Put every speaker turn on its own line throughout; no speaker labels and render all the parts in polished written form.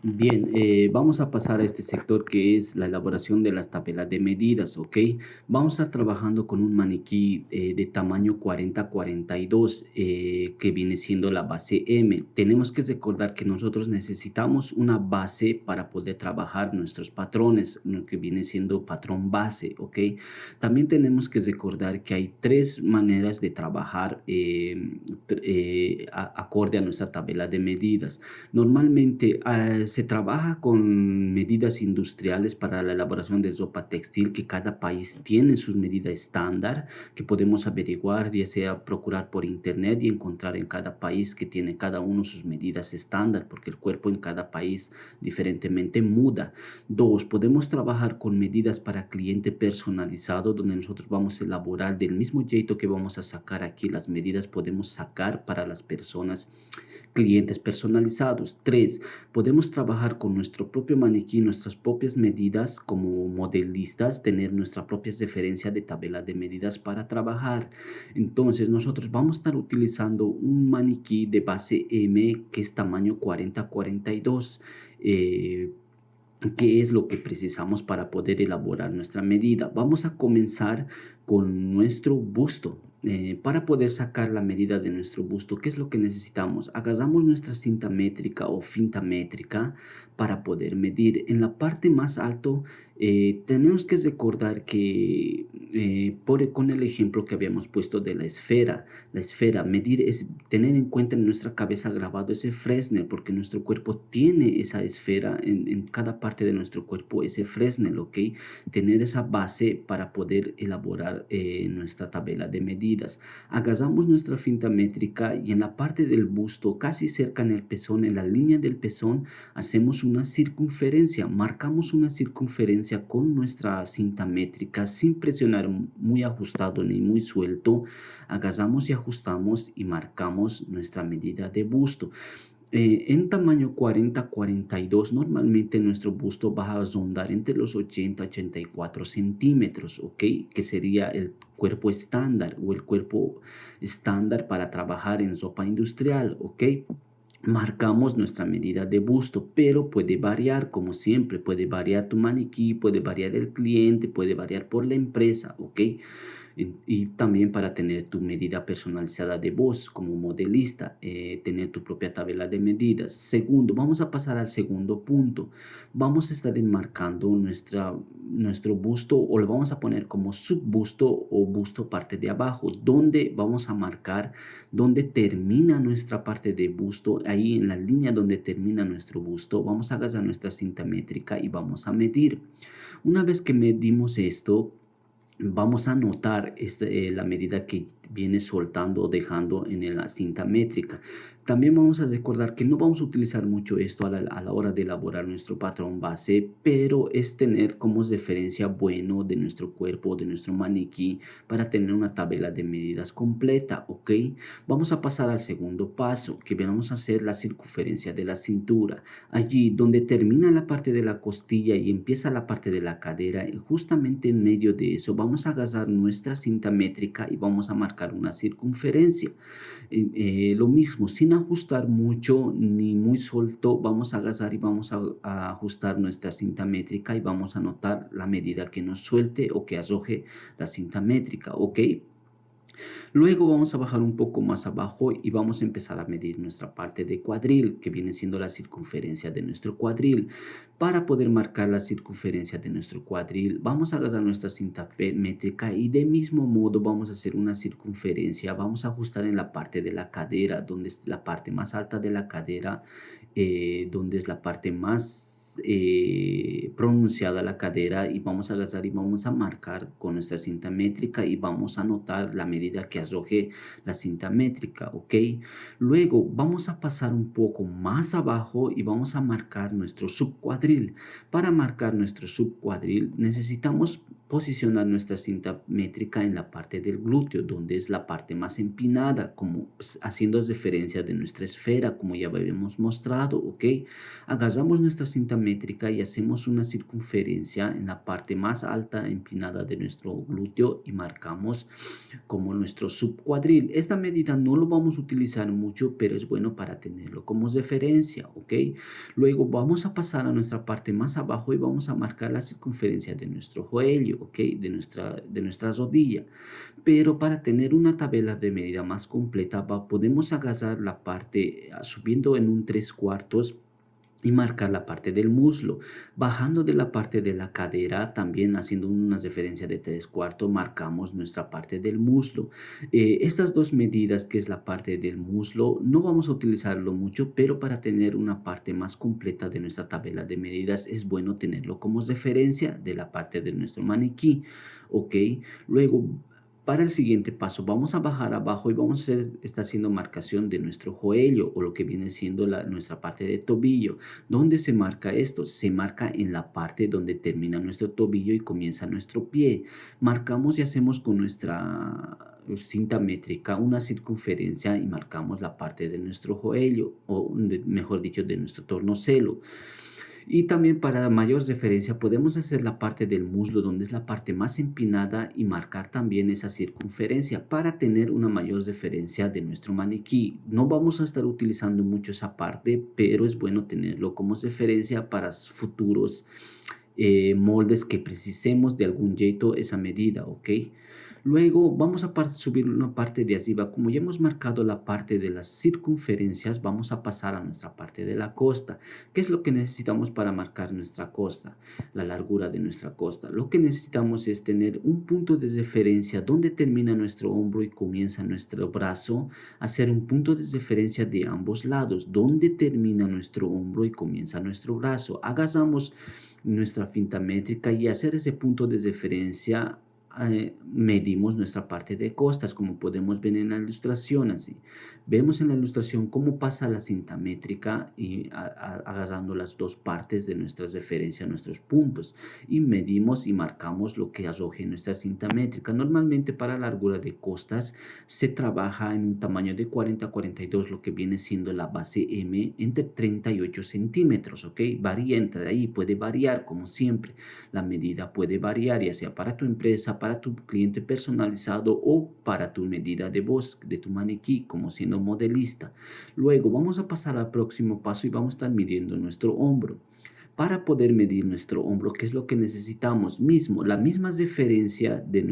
Bien, vamos a pasar a este sector que es la elaboración de las tabelas de medidas, ¿ok? Vamos a estar trabajando con un maniquí de tamaño 40-42, que viene siendo la base M. Tenemos que recordar que nosotros necesitamos una base para poder trabajar nuestros patrones, lo que viene siendo patrón base, ¿ok? También tenemos que recordar que hay tres maneras de trabajar acorde a nuestra tabla de medidas. Normalmente se trabaja con medidas industriales para la elaboración de ropa textil, que cada país tiene sus medidas estándar, que podemos averiguar, ya sea procurar por internet y encontrar en cada país que tiene cada uno sus medidas estándar, porque el cuerpo en cada país diferentemente muda. Dos, podemos trabajar con medidas para cliente personalizado, donde nosotros vamos a elaborar del mismo jeito que vamos a sacar aquí las medidas, podemos sacar para las personas clientes personalizados. Tres, podemos trabajar con nuestro propio maniquí, nuestras propias medidas como modelistas, tener nuestra propia referencia de tabla de medidas para trabajar. Entonces, nosotros vamos a estar utilizando un maniquí de base M que es tamaño 40-42. ¿Qué es lo que precisamos para poder elaborar nuestra medida? Vamos a comenzar con nuestro busto. Para poder sacar la medida de nuestro busto, ¿qué es lo que necesitamos? Agarramos nuestra cinta métrica o finta métrica para poder medir. En la parte más alto, tenemos que recordar que, con el ejemplo que habíamos puesto de la esfera, medir es tener en cuenta en nuestra cabeza grabado ese Fresnel, porque nuestro cuerpo tiene esa esfera en cada parte de nuestro cuerpo, ese Fresnel, ¿ok? Tener esa base para poder elaborar nuestra tabla de medidas. Agarramos nuestra cinta métrica y en la parte del busto, casi cerca en el pezón, en la línea del pezón, hacemos una circunferencia, marcamos una circunferencia con nuestra cinta métrica sin presionar muy ajustado ni muy suelto. Agarramos y ajustamos y marcamos nuestra medida de busto. En tamaño 40-42, normalmente nuestro busto va a rondar entre los 80-84 centímetros, ¿ok? Que sería el cuerpo estándar o el cuerpo estándar para trabajar en ropa industrial, ¿ok? Marcamos nuestra medida de busto, pero puede variar, como siempre, puede variar tu maniquí, puede variar el cliente, puede variar por la empresa, ¿ok? Y también para tener tu medida personalizada de voz como modelista, tener tu propia tabla de medidas. Segundo, vamos a pasar al segundo punto. Vamos a estar enmarcando nuestro busto o lo vamos a poner como subbusto o busto parte de abajo, donde vamos a marcar donde termina nuestra parte de busto. Ahí en la línea donde termina nuestro busto, vamos a agarrar nuestra cinta métrica y vamos a medir. Una vez que medimos esto, vamos a notar la medida que viene soltando o dejando en la cinta métrica. También vamos a recordar que no vamos a utilizar mucho esto a la hora de elaborar nuestro patrón base, pero es tener como referencia bueno de nuestro cuerpo, de nuestro maniquí, para tener una tabla de medidas completa, ¿ok? Vamos a pasar al segundo paso, que vamos a hacer la circunferencia de la cintura. Allí donde termina la parte de la costilla y empieza la parte de la cadera, justamente en medio de eso, vamos a agarrar nuestra cinta métrica y vamos a marcar una circunferencia. Lo mismo, sin ajustar mucho ni muy suelto, vamos a agarrar y vamos a ajustar nuestra cinta métrica y vamos a notar la medida que nos suelte o que arroje la cinta métrica, ¿ok? Luego vamos a bajar un poco más abajo y vamos a empezar a medir nuestra parte de cuadril, que viene siendo la circunferencia de nuestro cuadril. Para poder marcar la circunferencia de nuestro cuadril, vamos a agarrar nuestra cinta métrica y de mismo modo vamos a hacer una circunferencia. Vamos a ajustar en la parte de la cadera, donde es la parte más alta de la cadera, donde es la parte más pronunciada la cadera, y vamos a agarrar y vamos a marcar con nuestra cinta métrica y vamos a anotar la medida que arroje la cinta métrica, ¿ok? Luego vamos a pasar un poco más abajo y vamos a marcar nuestro subcuadril. Para marcar nuestro subcuadril necesitamos posicionar nuestra cinta métrica en la parte del glúteo, donde es la parte más empinada, como haciendo referencia de nuestra esfera, como ya habíamos mostrado, ¿ok? Agarramos nuestra cinta métrica y hacemos una circunferencia en la parte más alta empinada de nuestro glúteo y marcamos como nuestro subcuadril. Esta medida no lo vamos a utilizar mucho, pero es bueno para tenerlo como referencia, ¿ok? Luego vamos a pasar a nuestra parte más abajo y vamos a marcar la circunferencia de nuestro cuello, ¿ok? De nuestra rodilla. Pero para tener una tabla de medida más completa, podemos agarrar la parte subiendo en un 3 cuartos y marcar la parte del muslo. Bajando de la parte de la cadera, también haciendo una referencia de 3 cuartos, marcamos nuestra parte del muslo. Estas dos medidas, que es la parte del muslo, no vamos a utilizarlo mucho, pero para tener una parte más completa de nuestra tabla de medidas, es bueno tenerlo como referencia de la parte de nuestro maniquí, ¿ok? Luego, para el siguiente paso, vamos a bajar abajo y vamos a estar haciendo marcación de nuestro joelho o lo que viene siendo nuestra parte de tobillo. ¿Dónde se marca esto? Se marca en la parte donde termina nuestro tobillo y comienza nuestro pie. Marcamos y hacemos con nuestra cinta métrica una circunferencia y marcamos la parte de nuestro joelho o mejor dicho de nuestro tornozelo. Y también para mayor referencia podemos hacer la parte del muslo donde es la parte más empinada y marcar también esa circunferencia para tener una mayor referencia de nuestro maniquí. No vamos a estar utilizando mucho esa parte, pero es bueno tenerlo como referencia para futuros moldes que precisemos de algún jeito esa medida, ¿ok? Luego vamos a subir una parte de arriba. Como ya hemos marcado la parte de las circunferencias, vamos a pasar a nuestra parte de la costa. ¿Qué es lo que necesitamos para marcar nuestra costa? La largura de nuestra costa. Lo que necesitamos es tener un punto de referencia donde termina nuestro hombro y comienza nuestro brazo. Hacer un punto de referencia de ambos lados, donde termina nuestro hombro y comienza nuestro brazo. Hagamos nuestra cinta métrica y hacer ese punto de referencia. Medimos nuestra parte de costas, como podemos ver en la ilustración. Así vemos en la ilustración cómo pasa la cinta métrica y agarrando las dos partes de nuestra referencia, nuestros puntos, y medimos y marcamos lo que arroje nuestra cinta métrica. Normalmente para largura de costas se trabaja en un tamaño de 40 a 42, lo que viene siendo la base M, entre 38 centímetros, ¿ok? Varía entre ahí, puede variar como siempre. La medida puede variar, ya sea para tu empresa, para tu cliente personalizado o para tu medida de voz de tu maniquí, como siendo modelista. Luego vamos a pasar al próximo paso y vamos a estar midiendo nuestro hombro. Para poder medir nuestro hombro, ¿qué es lo que necesitamos? La misma referencia de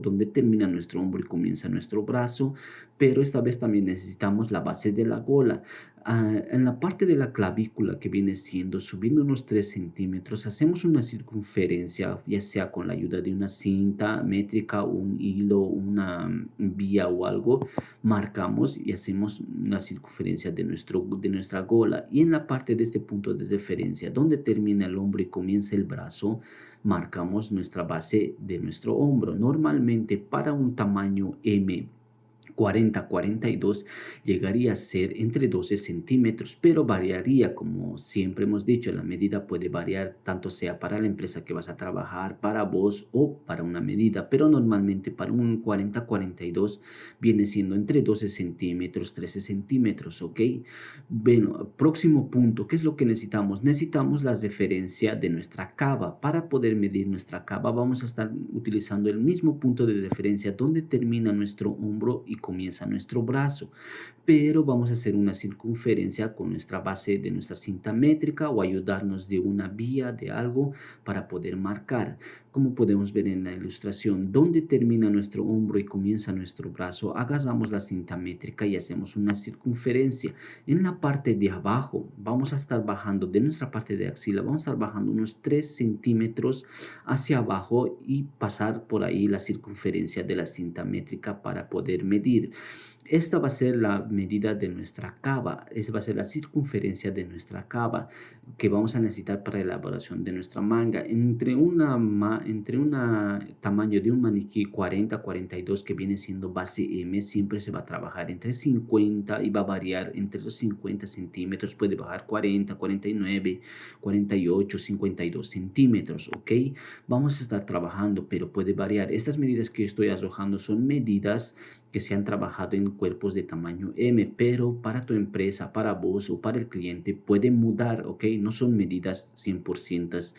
donde termina nuestro hombro y comienza nuestro brazo, pero esta vez también necesitamos la base de la gola. En la parte de la clavícula, que viene siendo subiendo unos 3 centímetros, hacemos una circunferencia, ya sea con la ayuda de una cinta métrica, un hilo, una vía o algo. Marcamos y hacemos una circunferencia de nuestra gola, y en la parte de este punto de referencia donde termina el hombro y comienza el brazo, marcamos nuestra base de nuestro hombro. Normalmente para un tamaño M 40-42 llegaría a ser entre 12 centímetros, pero variaría, como siempre hemos dicho, la medida puede variar tanto sea para la empresa que vas a trabajar, para vos o para una medida, pero normalmente para un 40-42 viene siendo entre 12 centímetros, 13 centímetros, ¿ok? Bueno, próximo punto, ¿qué es lo que necesitamos? Necesitamos la referencia de nuestra cava. Para poder medir nuestra cava vamos a estar utilizando el mismo punto de referencia donde termina nuestro hombro y comienza nuestro brazo, pero vamos a hacer una circunferencia con nuestra base de nuestra cinta métrica o ayudarnos de una vía de algo para poder marcar. Como podemos ver en la ilustración, donde termina nuestro hombro y comienza nuestro brazo, agarramos la cinta métrica y hacemos una circunferencia. En la parte de abajo vamos a estar bajando de nuestra parte de axila, vamos a estar bajando unos 3 centímetros hacia abajo y pasar por ahí la circunferencia de la cinta métrica para poder medir. Esta va a ser la medida de nuestra cava, esa va a ser la circunferencia de nuestra cava que vamos a necesitar para la elaboración de nuestra manga. Entre un tamaño de un maniquí 40-42 que viene siendo base M, siempre se va a trabajar entre 50 y va a variar entre los 50 centímetros, puede bajar 40, 49, 48, 52 centímetros, ¿ok? Vamos a estar trabajando, pero puede variar. Estas medidas que estoy arrojando son medidas que se han trabajado en cuerpos de tamaño M, pero para tu empresa, para vos o para el cliente puede mudar, ¿ok? No son medidas 100%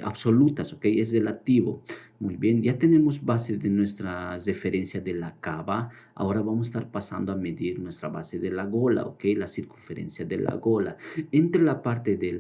absolutas, ¿ok? Es relativo. Muy bien, ya tenemos base de nuestras referencias de la cava. Ahora vamos a estar pasando a medir nuestra base de la gola, ¿ok? La circunferencia de la gola. Entre la parte de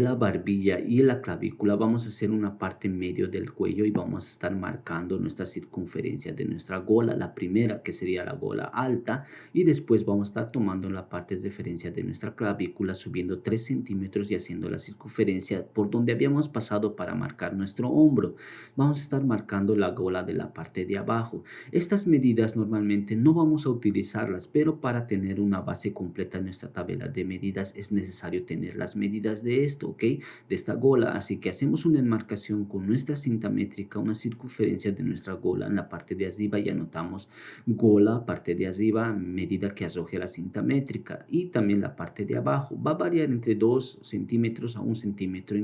la barbilla y la clavícula vamos a hacer una parte en medio del cuello y vamos a estar marcando nuestra circunferencia de nuestra gola, la primera que sería la gola alta, y después vamos a estar tomando la parte de referencia de nuestra clavícula, subiendo 3 centímetros y haciendo la circunferencia por donde habíamos pasado para marcar nuestro hombro. Vamos a estar marcando la gola de la parte de abajo. Estas medidas normalmente no vamos a utilizarlas, pero para tener una base completa en nuestra tabla de medidas es necesario tener las medidas de esto, ¿ok? De esta gola. Así que hacemos una enmarcación con nuestra cinta métrica, una circunferencia de nuestra gola en la parte de arriba y anotamos gola, parte de arriba, medida que arroje la cinta métrica, y también la parte de abajo. Va a variar entre 2 centímetros a 1,5 centímetros.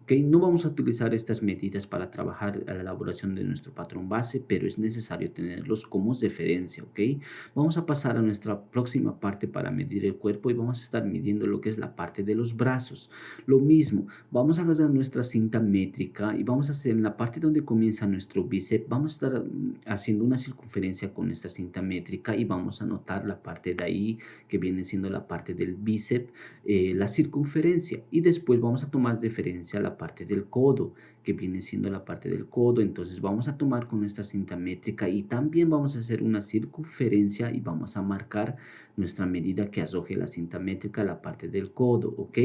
¿Ok? No vamos a utilizar estas medidas para trabajar a la elaboración de nuestro patrón base, pero es necesario tenerlos como referencia, ¿ok? Vamos a pasar a nuestra próxima parte para medir el cuerpo y vamos a estar midiendo lo que es la parte de los brazos. Lo mismo, vamos a agarrar nuestra cinta métrica y vamos a hacer en la parte donde comienza nuestro bíceps, vamos a estar haciendo una circunferencia con esta cinta métrica y vamos a notar la parte de ahí que viene siendo la parte del bíceps, la circunferencia, y después vamos a tomar referencia a la parte del codo que viene siendo la parte del codo. Entonces vamos a tomar con nuestra cinta métrica y también vamos a hacer una circunferencia y vamos a marcar nuestra medida que arroje la cinta métrica a la parte del codo, ¿ok?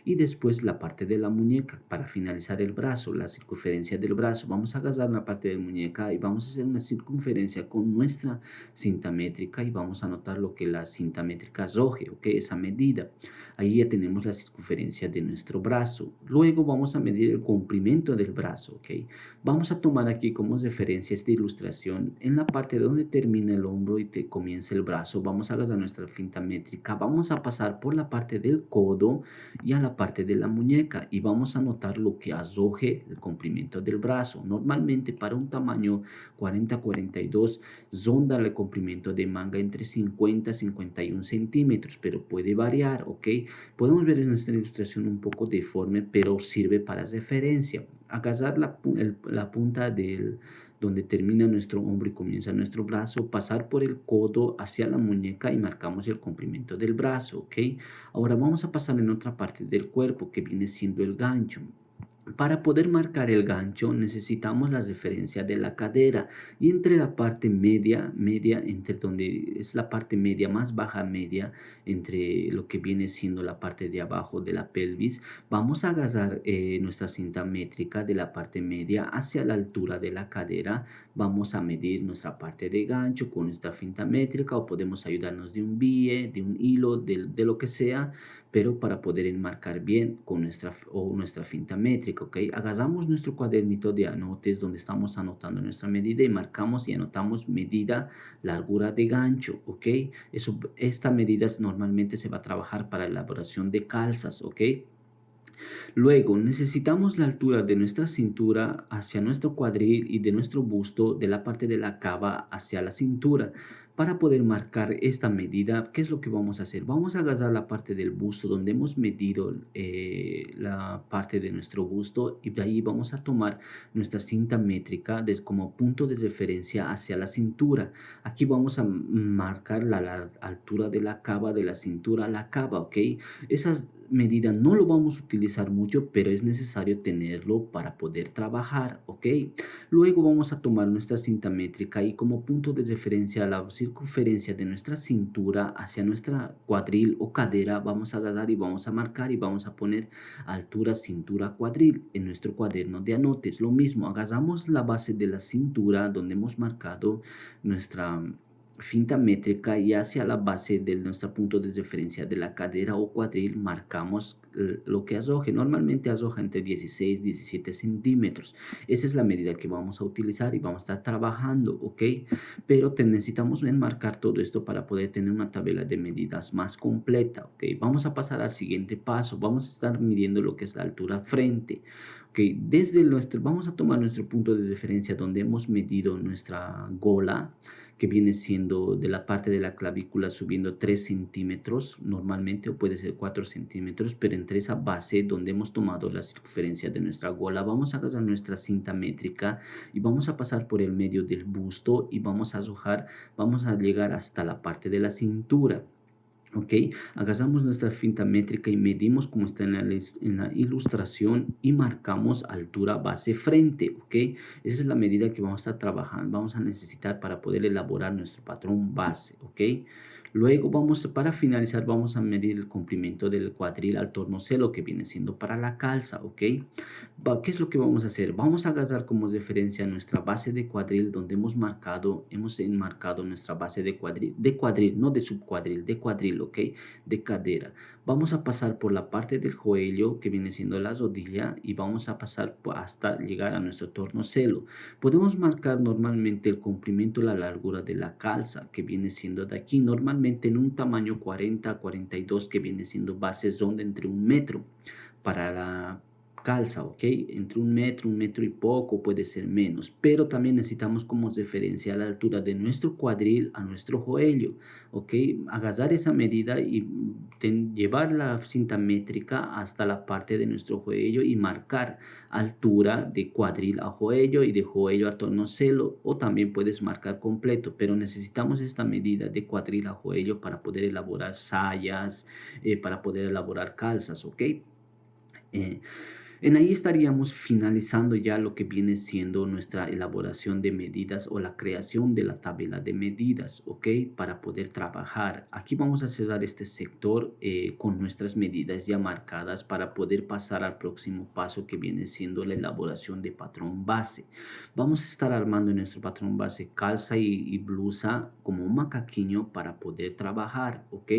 Y después la parte de la muñeca para finalizar el brazo, la circunferencia del brazo. Vamos a agarrar una parte de la muñeca y vamos a hacer una circunferencia con nuestra cinta métrica y vamos a anotar lo que la cinta métrica arroje, ¿ok? Esa medida. Ahí ya tenemos la circunferencia de nuestro brazo. Luego vamos a medir el complemento del brazo, ¿ok? Vamos a tomar aquí como referencia esta ilustración. En la parte donde termina el hombro y comienza el brazo, vamos a agarrar nuestra cinta métrica, vamos a pasar por la parte del codo y a la parte de la muñeca y vamos a notar lo que arroje el complemento del brazo. Normalmente para un tamaño 40-42 ronda el complemento de manga entre 50-51 centímetros, pero puede variar, ¿ok? Podemos ver en esta ilustración un poco deforme, pero sirve para referencia. Agarrar la punta del donde termina nuestro hombro y comienza nuestro brazo, pasar por el codo hacia la muñeca y marcamos el complemento del brazo, ¿ok? Ahora vamos a pasar en otra parte del cuerpo que viene siendo el gancho. Para poder marcar el gancho necesitamos la referencia de la cadera y entre la parte media, entre donde es la parte media, más baja media, entre lo que viene siendo la parte de abajo de la pelvis, vamos a agarrar nuestra cinta métrica de la parte media hacia la altura de la cadera, vamos a medir nuestra parte de gancho con nuestra cinta métrica o podemos ayudarnos de un bie, de un hilo, de lo que sea, pero para poder enmarcar bien con nuestra cinta métrica, ¿ok? Agarramos nuestro cuadernito de anotes donde estamos anotando nuestra medida y marcamos y anotamos medida, largura de gancho, ¿ok? Esta medida normalmente se va a trabajar para elaboración de calzas, ¿ok? Luego, necesitamos la altura de nuestra cintura hacia nuestro cuadril y de nuestro busto de la parte de la cava hacia la cintura. Para poder marcar esta medida, ¿qué es lo que vamos a hacer? Vamos a agarrar la parte del busto donde hemos medido la parte de nuestro busto y de ahí vamos a tomar nuestra cinta métrica como punto de referencia hacia la cintura. Aquí vamos a marcar la altura de la cava, de la cintura a la cava, ¿ok? Esas medida no lo vamos a utilizar mucho, pero es necesario tenerlo para poder trabajar, ¿ok? Luego vamos a tomar nuestra cinta métrica y como punto de referencia a la circunferencia de nuestra cintura hacia nuestra cuadril o cadera, vamos a agarrar y vamos a marcar y vamos a poner altura cintura cuadril en nuestro cuaderno de anotes. Lo mismo, agarramos la base de la cintura donde hemos marcado nuestra finta métrica y hacia la base de nuestro punto de referencia de la cadera o cuadril marcamos lo que azoje. Normalmente azoja entre 16 y 17 centímetros. Esa es la medida que vamos a utilizar y vamos a estar trabajando, ¿ok? Pero necesitamos enmarcar todo esto para poder tener una tabla de medidas más completa, ¿ok? Vamos a pasar al siguiente paso. Vamos a estar midiendo lo que es la altura frente. ¿Ok? Vamos a tomar nuestro punto de referencia donde hemos medido nuestra gola, que viene siendo de la parte de la clavícula subiendo 3 centímetros normalmente, o puede ser 4 centímetros, pero entre esa base donde hemos tomado la circunferencia de nuestra gola, vamos a agarrar nuestra cinta métrica y vamos a pasar por el medio del busto y vamos a llegar hasta la parte de la cintura. ¿Ok? Agarramos nuestra cinta métrica y medimos como está en la ilustración y marcamos altura base frente, ¿ok? Esa es la medida que vamos a estar trabajando, vamos a necesitar para poder elaborar nuestro patrón base, ¿ok? Luego para finalizar, vamos a medir el complemento del cuadril al tornozelo que viene siendo para la calza, ¿ok? ¿Qué es lo que vamos a hacer? Vamos a agarrar como referencia nuestra base de cuadril donde hemos enmarcado nuestra base de cuadril, no de subcuadril, de cuadril, ¿ok? De cadera. Vamos a pasar por la parte del joelho que viene siendo la rodilla y vamos a pasar hasta llegar a nuestro tornozelo. Podemos marcar normalmente el complemento, la largura de la calza que viene siendo de aquí, normalmente en un tamaño 40 a 42 que viene siendo bases donde entre 1 metro para la calza, ¿ok? Entre 1 metro y poco, puede ser menos, pero también necesitamos como referencia la altura de nuestro cuadril a nuestro joelho, ¿ok? Agarrar esa medida y llevar la cinta métrica hasta la parte de nuestro joelho y marcar altura de cuadril a joelho y de joelho a tornozelo, o también puedes marcar completo, pero necesitamos esta medida de cuadril a joelho para poder elaborar sayas, para poder elaborar calzas, ¿ok? Eh, en ahí estaríamos finalizando ya lo que viene siendo nuestra elaboración de medidas o la creación de la tabla de medidas, ¿ok? Para poder trabajar. Aquí vamos a cerrar este sector con nuestras medidas ya marcadas para poder pasar al próximo paso que viene siendo la elaboración de patrón base. Vamos a estar armando nuestro patrón base calza y blusa como un macaquinho para poder trabajar, ¿ok?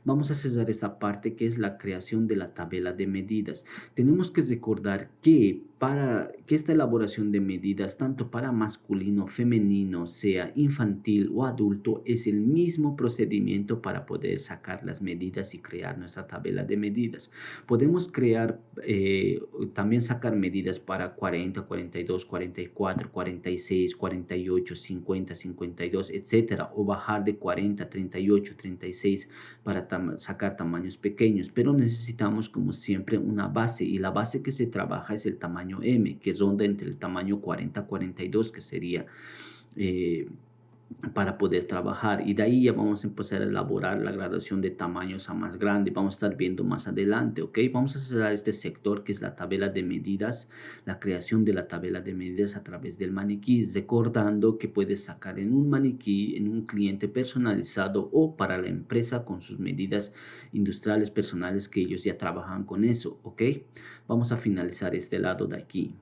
Vamos a cerrar esta parte que es la creación de la tabla de medidas. Tenemos que recordar que para que esta elaboración de medidas, tanto para masculino, femenino, sea infantil o adulto, es el mismo procedimiento para poder sacar las medidas y crear nuestra tabla de medidas. Podemos crear, también sacar medidas para 40, 42, 44, 46, 48, 50, 52, etcétera, o bajar de 40, 38, 36 para sacar tamaños pequeños, pero necesitamos como siempre una base y la base que se trabaja es el tamaño M, que ronda entre el tamaño 40 a 42, que sería eh, para poder trabajar, y de ahí ya vamos a empezar a elaborar la gradación de tamaños a más grande. Vamos a estar viendo más adelante, ¿ok? Vamos a cerrar este sector que es la tabla de medidas, la creación de la tabla de medidas a través del maniquí, recordando que puedes sacar en un maniquí, en un cliente personalizado o para la empresa con sus medidas industriales personales que ellos ya trabajan con eso, ¿ok? Vamos a finalizar este lado de aquí.